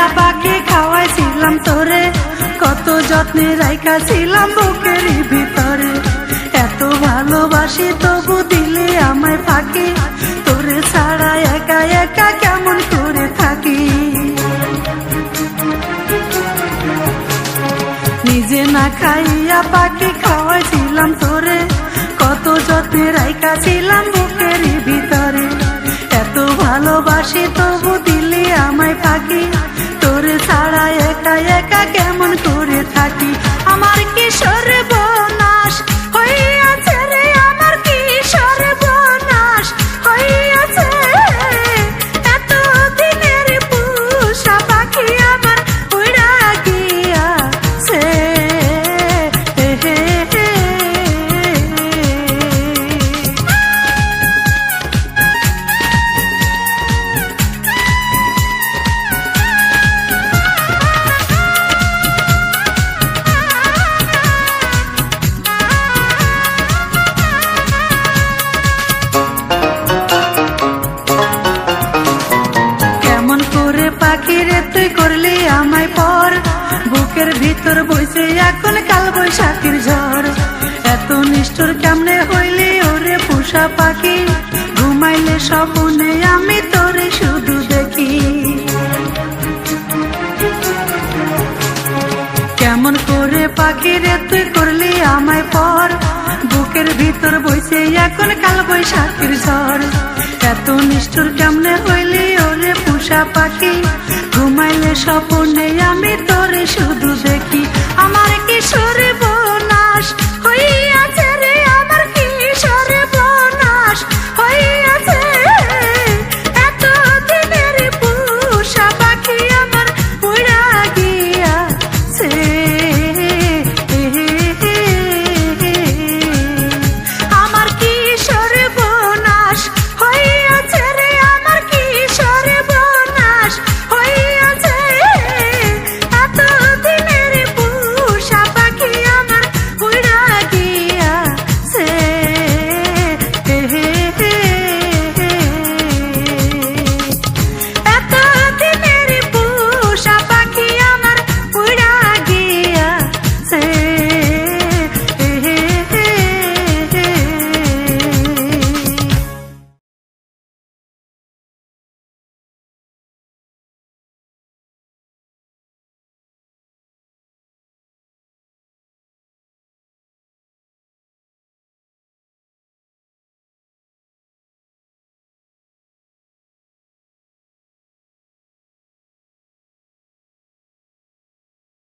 খাইয়া পাখি খাওয়াইছিলাম তোরে, কত যত্নে রাইখাছিলাম বুকের ভিতরে। এত ভালোবাসি তবু দিলে আমায় ফাঁকি, তোরে ছাড়া একা একা কেমন করে থাকি। নিজে না খাইয়া পাখি খাওয়াইছিলাম তোরে, কত যত্নে রাইখাছিলাম বুকের ভিতরে। এত ভালোবাসি তবু দিলে আমায় ফাঁকি, তোরে ছাড়া একা একা কেমন করে থাকি। আমার কিশোর বনাশ হইয়াছে রে, আমার কিশোর বনাশ হইয়াছে। এত দিনের পুষা পাখি আমার উড়া গিয়াছে। পাখিরে তুই করলি আমায় পর, বুকের ভিতর বইছে এখন কাল বৈশাখীর ঝড়। এত নিষ্ঠুর কেমনে হইলি ওরে পোষা পাখি, ঘুমাইলে স্বপ্নে আমি তোরে শুধু দেখি। কেমন করে পাখিরে তুই করলি আমায় পর, বুকের ভিতর বইছে এখন কাল বৈশাখীর ঝড়। এত নিষ্ঠুর কেমনে হইলি ওরে পোষা পাখি, ঘুমাইলে স্বপ্নে আমি